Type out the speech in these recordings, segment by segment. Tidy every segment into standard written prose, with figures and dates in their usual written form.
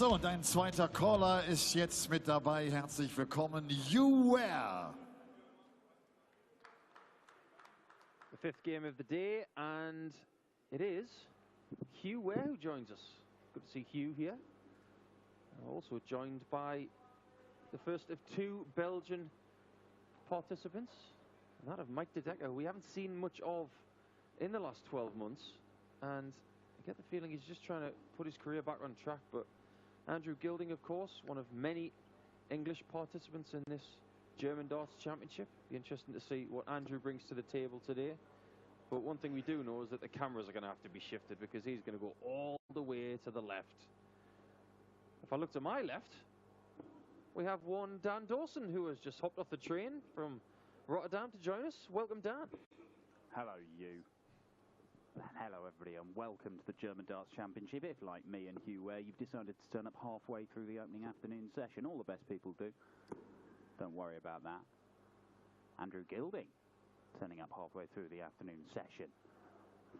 So, und ein zweiter Caller ist jetzt mit dabei. Herzlich willkommen, You Were. The fifth game of the day, and it is Hugh Ware who joins us. Good to see Hugh here. Also joined by the first of two Belgian participants, and that of Mike De Decker, who we haven't seen much of in the last 12 months. And I get the feeling he's just trying to put his career back on track. But Andrew Gilding, of course, one of many English participants in this German Darts Championship. Be interesting to see what Andrew brings to the table today. But one thing we do know is that the cameras are going to have to be shifted, because he's going to go all the way to the left. If I look to my left, we have one Dan Dawson, who has just hopped off the train from Rotterdam to join us. Welcome, Dan. Hello, you. And hello, everybody, and welcome to the German Darts Championship. If, like me and Hugh Ware, you've decided to turn up halfway through the opening afternoon session, all the best people do. Don't worry about that. Andrew Gilding, turning up halfway through the afternoon session.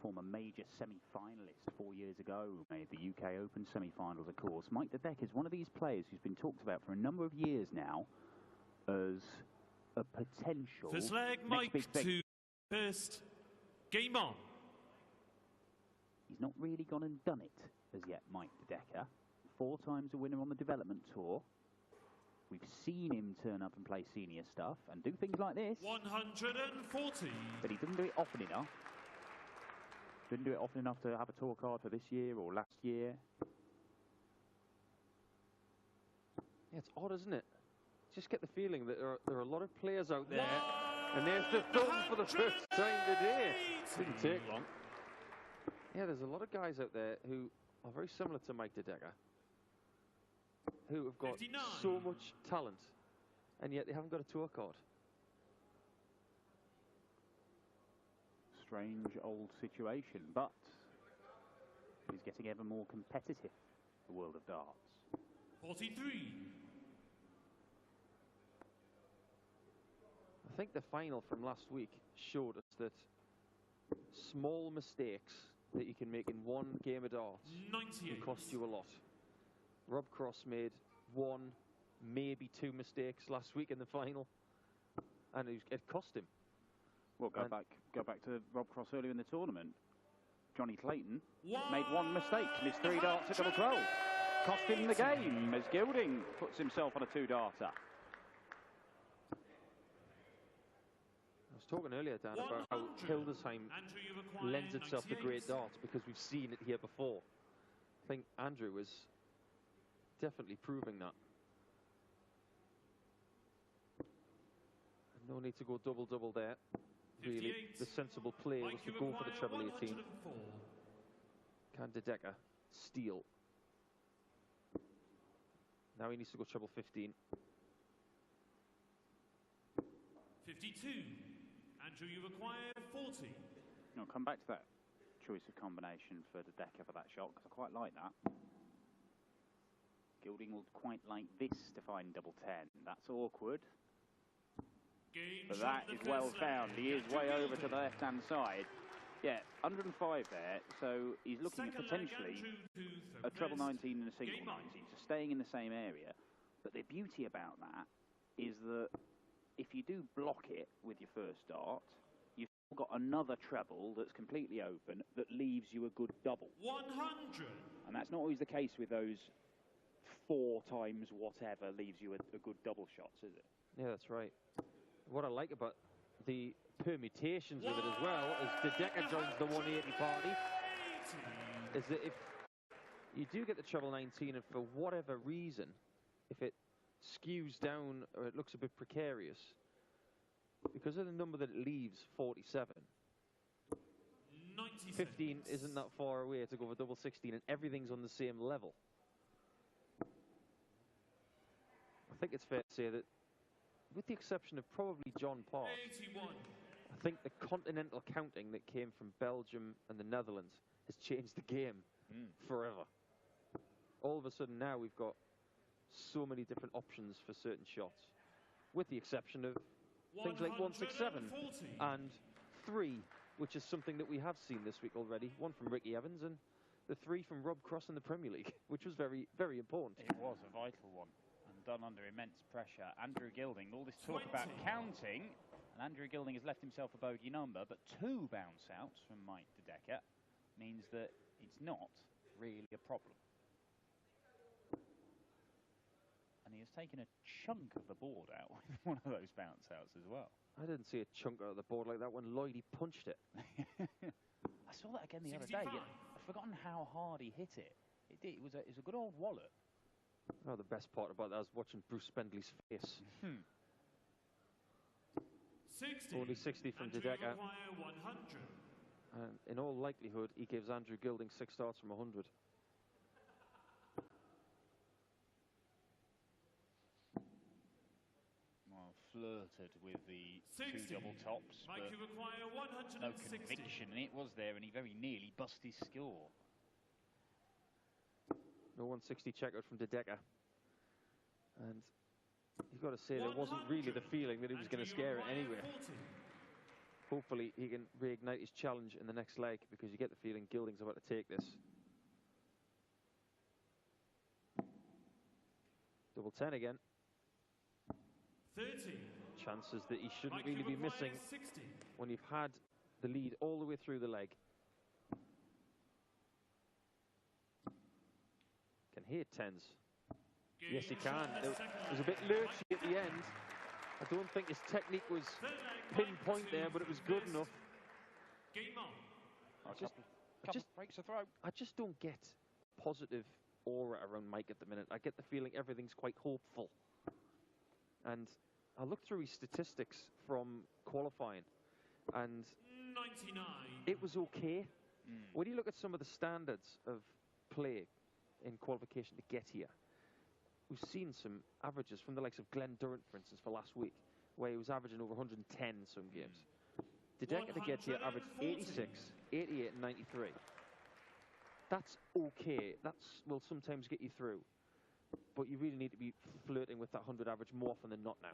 Former major semi-finalist 4 years ago, made the UK Open semi-finals, of course. Mike De Decker is one of these players who's been talked about for a number of years now as a potential first leg, Mike to first. Game on. He's not really gone and done it as yet, Mike De Decker. 4 times a winner on the development tour. We've seen him turn up and play senior stuff and do things like this. 140. But he doesn't do it often enough. Didn't do it often enough to have a tour card for this year or last year. Yeah, it's odd, isn't it? Just get the feeling that there are a lot of players out there, and there's the thumb for the first time today. Didn't take long. Yeah, there's a lot of guys out there who are very similar to Mike De Decker, who have got 59. So much talent, and yet they haven't got a tour card. Strange old situation, but he's getting ever more competitive, the world of darts. 43. I think the final from last week showed us that small mistakes that you can make in one game of darts 98. can cost you a lot. Rob Cross made 1, maybe 2 mistakes last week in the final, and it cost him. Well, go back to Rob Cross earlier in the tournament. Johnny Clayton made 1 mistake, missed 3 darts at double 12. Cost him the game as Gilding puts himself on a 2-darter. I was talking earlier, Dan, about how Hildesheim lends itself to great darts because we've seen it here before. I think Andrew is definitely proving that. No need to go double-double there. Really, the sensible play was to go for the treble 18. Can De Decker steal? Now he needs to go treble 15. 52. Andrew, you require 40. I'll come back to that choice of combination for De Decker for that shot, because I quite like that. Gilding will quite like this to find double 10. That's awkward. But that is well found. He is way over to the left-hand side. Yeah, 105 there, so he's looking at potentially a treble 19 and a single 19, so staying in the same area. But the beauty about that is that if you do block it with your first dart, you've got another treble that's completely open that leaves you a good double. 100. And that's not always the case with those 4 times whatever leaves you a good double shots, is it? Yeah, that's right. What I like about the permutations with it as well is De Decker joins the 180 party. Is that if you do get the treble 19 and for whatever reason, if it skews down or it looks a bit precarious, because of the number that it leaves, 47, 15 isn't that far away to go for double 16 and everything's on the same level. I think it's fair to say that, with the exception of probably John Park, 81. I think the continental counting that came from Belgium and the Netherlands has changed the game forever. All of a sudden now we've got so many different options for certain shots, with the exception of things like 167 and 3, which is something that we have seen this week already. One from Ricky Evans and the 3 from Rob Cross in the Premier League, which was very, very important. It was a vital one, and done under immense pressure. Andrew Gilding, all this talk about counting, and Andrew Gilding has left himself a bogey number, but 2 bounce outs from Mike De Decker means that it's not really a problem. And he has taken a chunk of the board out with one of those bounce outs as well. I didn't see a chunk out of the board like that when Lloydie punched it. I saw that again the other day. I'd forgotten how hard he hit it. It was a good old wallet. Oh, the best part about that was watching Bruce Spendley's face. 60. Only 60 from De Decker. And in all likelihood, he gives Andrew Gilding 6 starts from 100. Well, flirted with the 60. 2 double tops, Mike, you require no 160. conviction, and it was there, and he very nearly bust his score. No 160 checkout from De Decker. And you've got to say, there wasn't really the feeling that he was going to scare it anyway. Hopefully he can reignite his challenge in the next leg, because you get the feeling Gilding's about to take this. Double 10 again. 30. Chances that he shouldn't Mike, really you be missing require 60. when you've had the lead all the way through the leg. Can hear 10s. Yes, he can. It was a bit lurchy at the end. I don't think his technique was pinpoint there, but it was good enough. Game on. Couple breaks a throw. I just don't get positive aura around Mike at the minute. I get the feeling everything's quite hopeful. And I looked through his statistics from qualifying, and 99. it was okay. When you look at some of the standards of play in qualification to get here, we've seen some averages from the likes of Glenn Durrant, for instance, for last week, where he was averaging over 110 some games. De Decker to get here averaged 86, 88 and 93. That's okay. That will sometimes get you through. But you really need to be flirting with that 100 average more often than not now.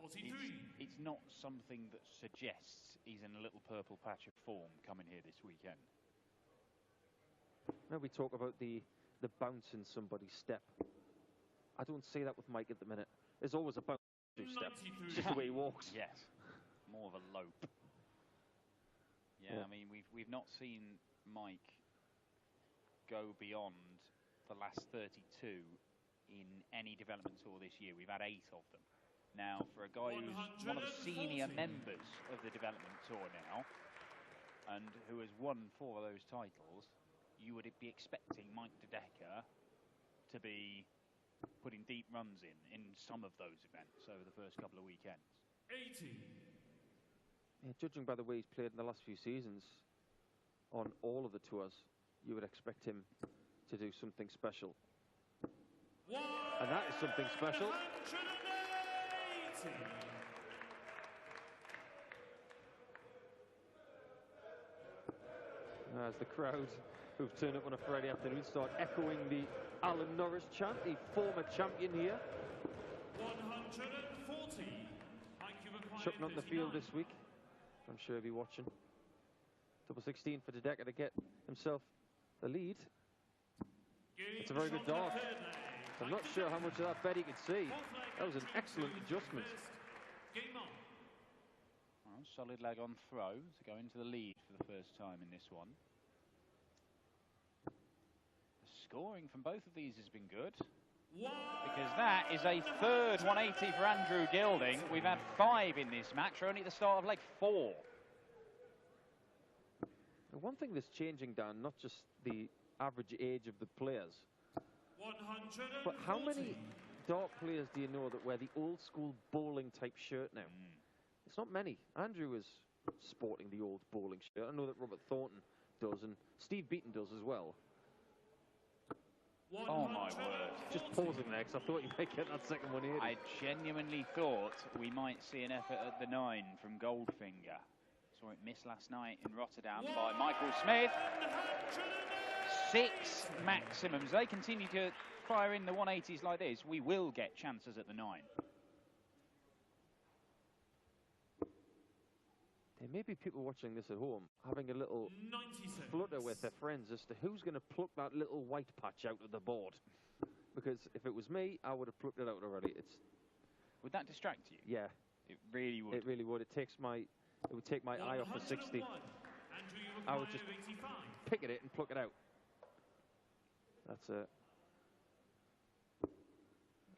It's not something that suggests he's in a little purple patch of form coming here this weekend. Now we talk about the bounce in somebody's step. I don't see that with Mike at the minute. There's always a bounce in his step. It's just the way he walks. Yes, more of a lope. Yeah, I mean, we've not seen Mike go beyond the last 32 in any development tour this year. We've had 8 of them. Now, for a guy who's one of the senior members of the development tour now, and who has won 4 of those titles, you would be expecting Mike De Decker to be putting deep runs in some of those events over the first couple of weekends. 80. Yeah, judging by the way he's played in the last few seasons on all of the tours, you would expect him to do something special. And that is something special. 180. As the crowd who've turned up on a Friday afternoon start echoing the Alan Norris chant, the former champion here. 140. Mike, you require Chucking up the field 59. this week. I'm sure he'll be watching. Double 16 for De Decker to get himself the lead. It's a very good dart. I'm not sure how much of that bet he could see. That was an excellent adjustment. Game on. Well, solid leg on throw to go into the lead for the first time in this one. The scoring from both of these has been good, because that is a third 180 for Andrew Gilding. We've had 5 in this match. We're only at the start of leg 4. And one thing that's changing, Dan, not just the average age of the players, 140. but how many dart players do you know that wear the old school bowling type shirt now? It's not many. Andrew is sporting the old bowling shirt. I know that Robert Thornton does, and Steve Beaton does as well. Oh my word. Just pausing there, because I thought you might get that second 180. I genuinely thought we might see an effort at the 9 from Goldfinger. Saw it miss last night in Rotterdam by Michael Smith. 6 maximums. They continue to fire in the 180s like this, we will get chances at the 9. They It may be people watching this at home having a little flutter with their friends as to who's going to pluck that little white patch out of the board. Because if it was me, I would have plucked it out already. Would that distract you? Yeah. It really would. It really would. It would take my eye off the 60. I would just pick at it and pluck it out. That's a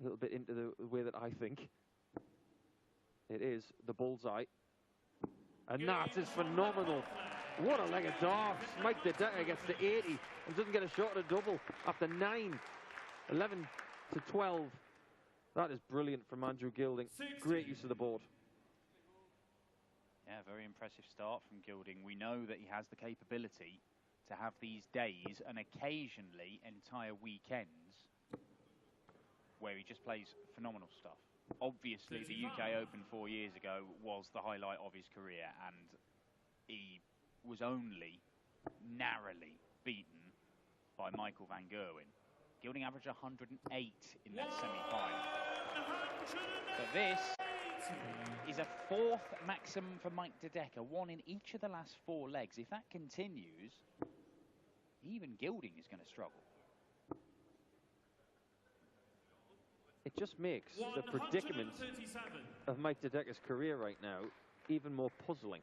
little bit into the way that I think. It is the bullseye. And that is phenomenal. What a leg of darts. Mike De Decker gets to 80 and doesn't get a shot at a double after 9. 11 to 12. That is brilliant from Andrew Gilding. Great use of the board. Yeah, very impressive start from Gilding. We know that he has the capability to have these days and occasionally entire weekends where he just plays phenomenal stuff. Obviously, the UK Open 4 years ago was the highlight of his career, and he was only narrowly beaten by Michael van Gerwen. Gilding averaged 108 in that semi-final. But this is a 4th maximum for Mike De Decker, 1 in each of the last 4 legs. If that continues, even Gilding is going to struggle. It just makes the predicament of Mike De Decker's career right now even more puzzling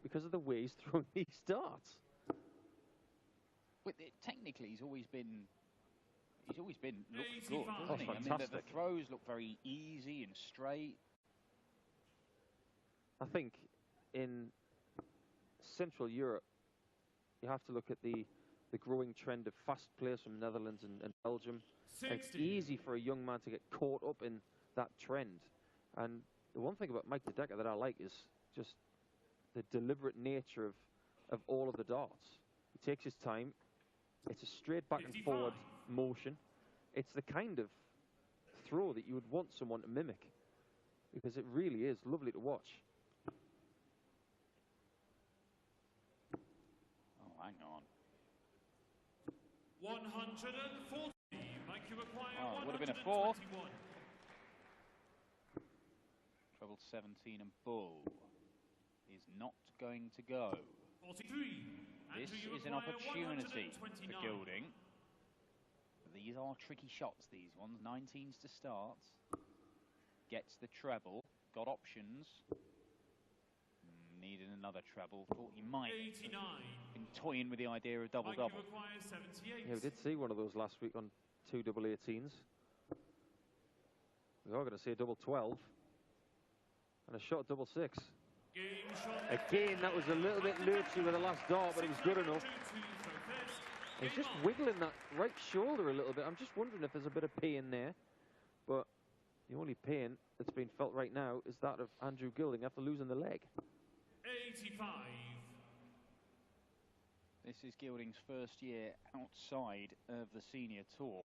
because of the way he's throwing these darts. But technically, he's always been looked good, Oh, hasn't he? I mean, the throws look very easy and straight. I think in Central Europe, you have to look at the growing trend of fast players from Netherlands and Belgium. It's easy for a young man to get caught up in that trend. And the one thing about Mike De Decker that I like is just the deliberate nature of all of the darts. He takes his time. It's a straight back and forward motion. It's the kind of throw that you would want someone to mimic, because it really is lovely to watch. Oh, hang on. 140. Mike, you require Oh, it would have been a 4. 121. Treble 17 and bull is not going to go. 43. This Andrew, you is an require opportunity 129. for Gilding. These are tricky shots, these ones. 19s to start. Gets the treble. Got options. Needed another treble. Thought he might 89. been toying with the idea of Mike, double-double. you require 78. Yeah, we did see one of those last week on 2 double 18s. We are going to see a double 12 and a shot double 6. Game shot. Again, that was a little bit lurchy with the last dart, but it was good enough. He's just wiggling that right shoulder a little bit. I'm just wondering if there's a bit of pain there. But the only pain that's been felt right now is that of Andrew Gilding after losing the leg. 85. This is Gilding's first year outside of the senior tour.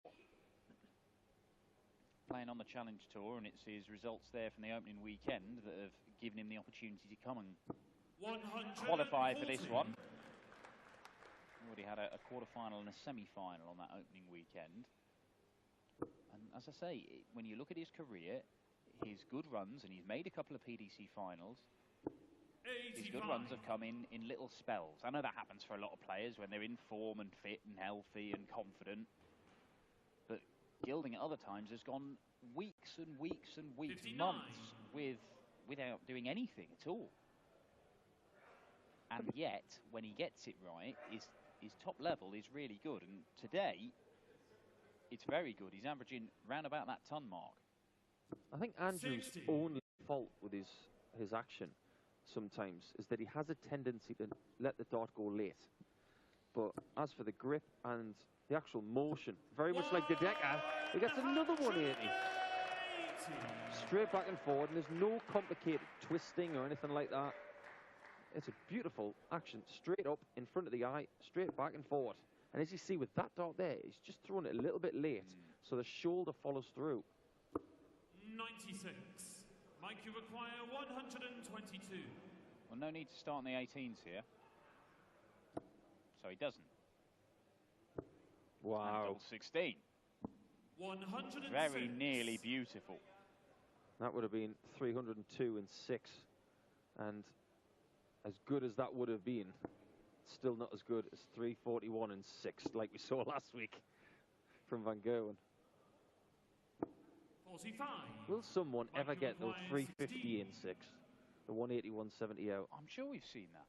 Playing on the Challenge Tour, and it's his results there from the opening weekend that have given him the opportunity to come and qualify for this one. Already had a quarter-final and a semi-final on that opening weekend. And as I say, when you look at his career, his good runs, and he's made a couple of PDC finals, 85. his good runs have come in little spells. I know that happens for a lot of players when they're in form and fit and healthy and confident. But Gilding at other times has gone weeks and weeks and weeks, 59. months without doing anything at all. And yet, when he gets it right, his top level is really good. And today, it's very good. He's averaging round about that ton mark. I think Andrew's 60. only fault with his action sometimes is that he has a tendency to let the dart go late. But as for the grip and the actual motion, very much like De Decker, he gets another 180. Straight back and forward, and there's no complicated twisting or anything like that. It's a beautiful action, straight up in front of the eye, straight back and forward. And as you see with that dart there, he's just throwing it a little bit late, so the shoulder follows through. 96. Mike, you require 122. Well, no need to start in the 18s here. So he doesn't. And Wow. double 16. 106. Very nearly beautiful. That would have been 302 and 6. And as good as that would have been, still not as good as 3:41 and 6, like we saw last week from Van Gerwen. 45. Will someone ever get the 3:50 in 6? The 1:81.70 out. I'm sure we've seen that.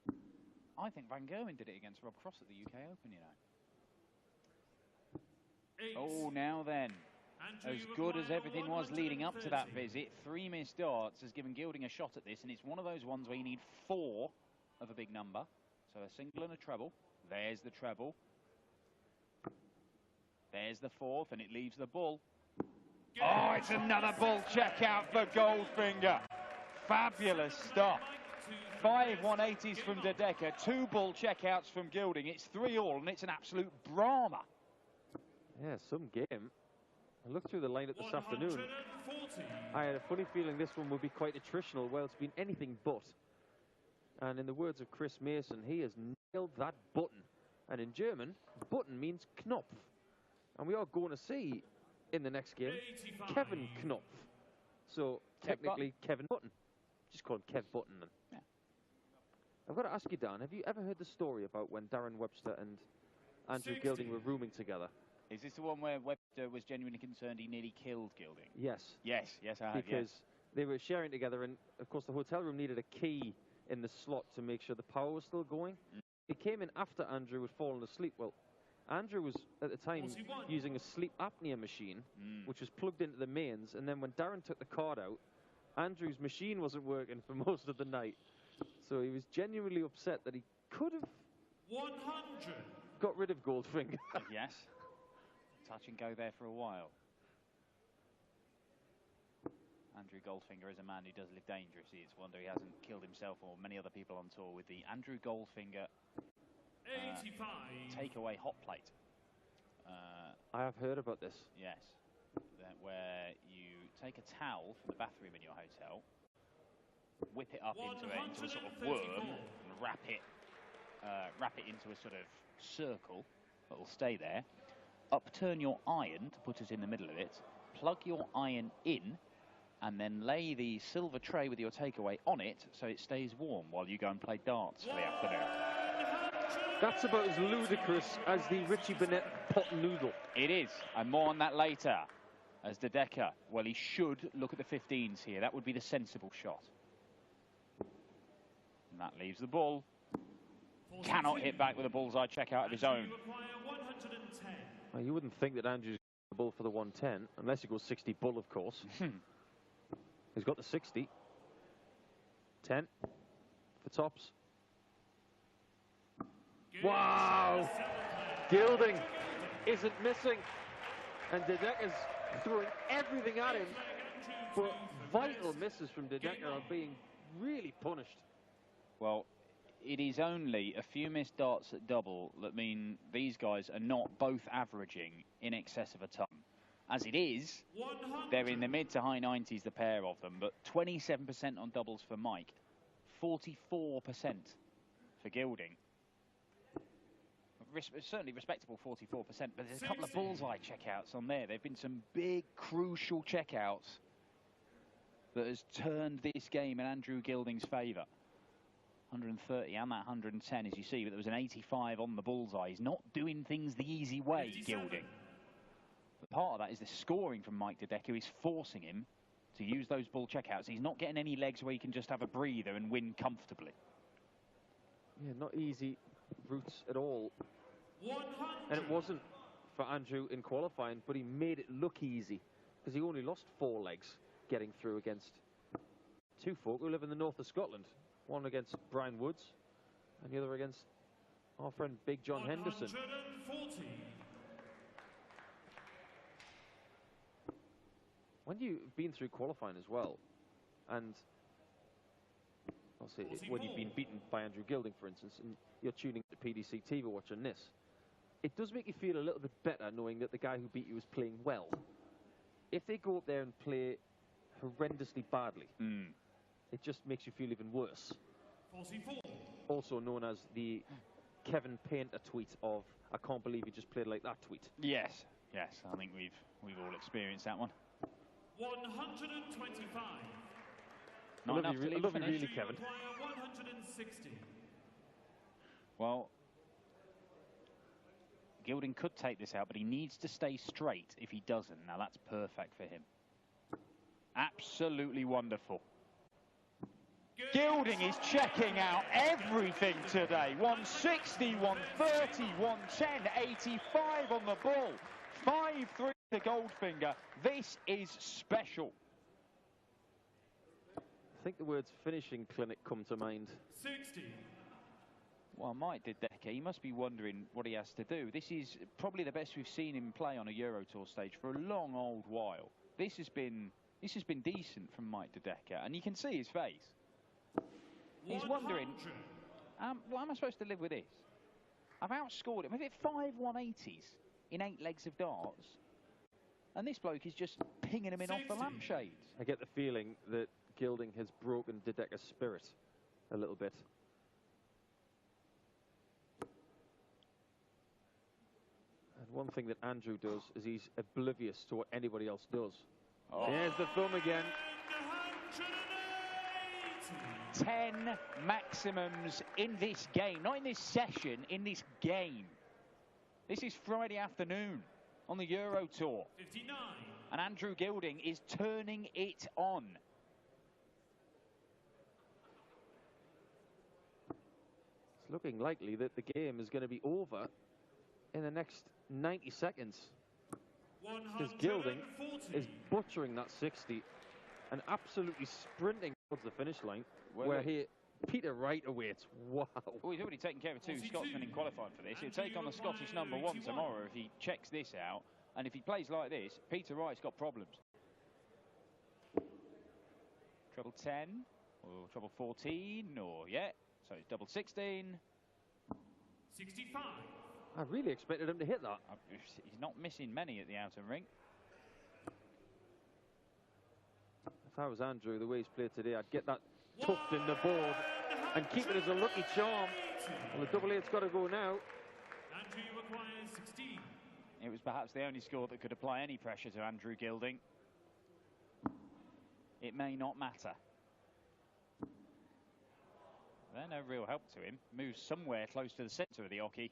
I think Van Gerwen did it against Rob Cross at the UK Open, you know. 8. Oh, now then. As good as everything was leading up to that visit, 3 missed darts has given Gilding a shot at this, and it's one of those ones where you need 4 of a big number. So a single and a treble. There's the treble. There's the 4th, and it leaves the bull. Oh, it's another bull checkout for Goldfinger. Fabulous stuff. 5 180s from De Decker, 2 bull checkouts from Gilding. It's 3-all, and it's an absolute drama. Yeah, some game. I looked through the lineup this afternoon. I had a funny feeling this one would be quite attritional. Well, it's been anything but. And in the words of Chris Mason, he has nailed that button. And in German, button means Knopf. And we are going to see, in the next game, 85. Kevin Knopf. So, technically, Kevin Button. Just call him Kev Button then. Yeah. I've got to ask you, Dan, have you ever heard the story about when Darren Webster and Andrew 60. Gilding were rooming together? Is this the one where Webster was genuinely concerned he nearly killed Gilding? Yes. Yes, I have, Because they were sharing together, and of course the hotel room needed a key in the slot to make sure the power was still going. He came in after Andrew had fallen asleep. Well, Andrew was at the time 41. using a sleep apnea machine, which was plugged into the mains, and then when Darren took the card out, Andrew's machine wasn't working for most of the night. So he was genuinely upset that he could have 100. got rid of Goldfinger. Yes. Touch and go there for a while. Andrew Goldfinger is a man who does live dangerously. It's a wonder he hasn't killed himself or many other people on tour with the Andrew Goldfinger 85. takeaway hot plate. I have heard about this. Yes. Where you take a towel from the bathroom in your hotel, whip it up into a sort of worm, and wrap it into a sort of circle that will stay there. Upturn your iron to put it in the middle of it, plug your iron in, and then lay the silver tray with your takeaway on it so it stays warm while you go and play darts for the afternoon. That's about as ludicrous as the Richie Burnett pot noodle. It is, and more on that later. As De Decker, well, he should look at the 15s here. That would be the sensible shot. And that leaves the bull. Cannot hit back with a bullseye checkout of his own. Well, you wouldn't think that Andrew's the bull for the 110, unless he goes 60 bull, of course. He's got the 60. 10 for tops. Wow! Gilding isn't missing. And De Decker's throwing everything at him. But vital misses from De Decker are being really punished. Well, it is only a few missed darts at double that mean these guys are not both averaging in excess of a ton. As it is, 100. they're in the mid to high 90s, the pair of them, but 27% on doubles for Mike, 44% for Gilding. Certainly respectable 44%, but there's a couple of bullseye checkouts on there. There have been some big, crucial checkouts that has turned this game in Andrew Gilding's favour. 130 and that 110, as you see, but there was an 85 on the bullseye. He's not doing things the easy way, 57. Gilding. But part of that is the scoring from Mike De Decker is forcing him to use those bull checkouts. He's not getting any legs where he can just have a breather and win comfortably. Yeah, not easy routes at all. 100. And it wasn't for Andrew in qualifying, but he made it look easy because he only lost 4 legs getting through against 2 folk who live in the north of Scotland. One against Brian Woods and the other against our friend Big John Henderson. 140. When you've been through qualifying as well, and I'll say when you've been beaten by Andrew Gilding, for instance, and you're tuning to PDC TV watching this, it does make you feel a little bit better knowing that the guy who beat you is playing well. If they go up there and play horrendously badly, it just makes you feel even worse. 44. Also known as the Kevin Painter tweet of, "I can't believe you just played like that" tweet. Yes, I think we've all experienced that one. 125. Not enough to leave I love you finish. really, Kevin. 160. Well, Gilding could take this out, but he needs to stay straight if he doesn't. Now, that's perfect for him. Absolutely wonderful. Gilding is checking out everything today. 160, 130, 110, 85 on the ball. 5-3 to Goldfinger. This is special. I think the words finishing clinic come to mind. 60. Well, Mike de Decker, he must be wondering what he has to do. This is probably the best we've seen him play on a Euro Tour stage for a long old while. This has been decent from Mike de Decker, and you can see his face. He's wondering, what am I supposed to live with this? I've outscored him. I've hit 5 180s in 8 legs of darts, and this bloke is just pinging him in 60. off the lampshades. I get the feeling that Gilding has broken de Decker's spirit a little bit. And one thing that Andrew does is he's oblivious to what anybody else does. Oh. There's the thumb again. 10 maximums in this game, not in this session, in this game. This is Friday afternoon on the Euro Tour. 59. And Andrew Gilding is turning it on. It's looking likely that the game is going to be over in the next 90 seconds. Because Gilding is butchering that 60 and absolutely sprinting towards the finish line, where Peter Wright awaits. Wow. Oh, he's already taken care of 2 Scotsmen in qualifying for this. He'll take on the Scottish number 1 tomorrow if he checks this out. And if he plays like this, Peter Wright's got problems. Treble 10, or treble 14, or yeah, so it's double 16. 65. I really expected him to hit that. He's not missing many at the outer ring. If I was Andrew, the way he's played today, I'd get that tucked in the board and keep it as a lucky charm. Well, the double eight's got to go now. Andrew requires 16. It was perhaps the only score that could apply any pressure to Andrew Gilding. It may not matter. They're no real help to him. Moves somewhere close to the centre of the hockey.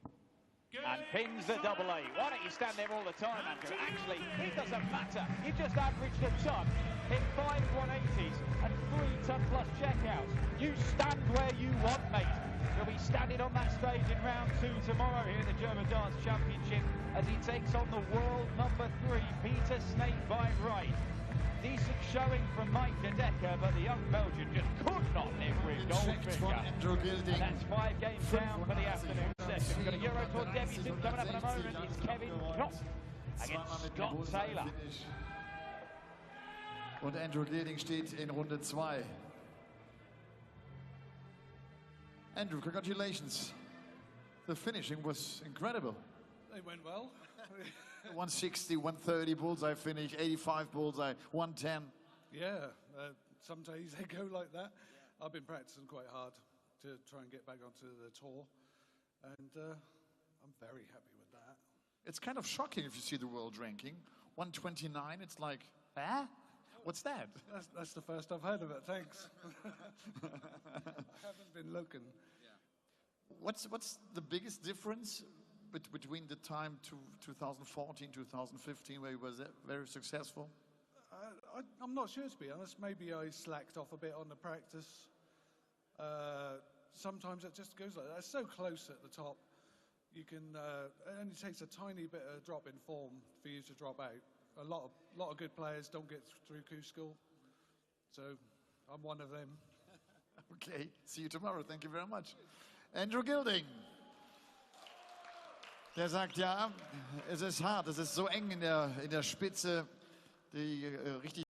And pins the double eight. Why don't you stand there all the time, Andrew? Actually, it doesn't matter. You've just averaged a ton. Hit 5 180s and 3 ton plus checkouts. You stand where you want, mate. You'll be standing on that stage in round 2 tomorrow here at the German Darts Championship as he takes on the world number 3, Peter Snakebite Wright. Decent showing from Mike de Decker, but the young Belgian just could not live with Goldfinger. And that's 5 games down for the afternoon session. We've got a Euro Tour debutant coming up in a moment. It's Kevin Knopf against Scott Taylor. Und Andrew Gilding steht in Runde 2. Andrew, congratulations. The finishing was incredible. It went well. 160, 130 bullseye finish, 85 bullseye, 110. Yeah, some days they go like that. I've been practicing quite hard to try and get back onto the tour, and I'm very happy with that. It's kind of shocking if you see the world ranking. 129, it's like, eh? What's that? That's the first I've heard of it, thanks. I haven't been looking. What's the biggest difference between the time to 2014, 2015, where he was very successful? I'm not sure, to be honest. Maybe I slacked off a bit on the practice. Sometimes it just goes like that. It's so close at the top. You can, it only takes a tiny bit of drop in form for you to drop out. A lot of good players don't get through Q School, so I'm one of them. Okay, see you tomorrow. Thank you very much. Andrew Gilding. Der sagt, ja, es ist hart, es ist so eng in der Spitze, die richtig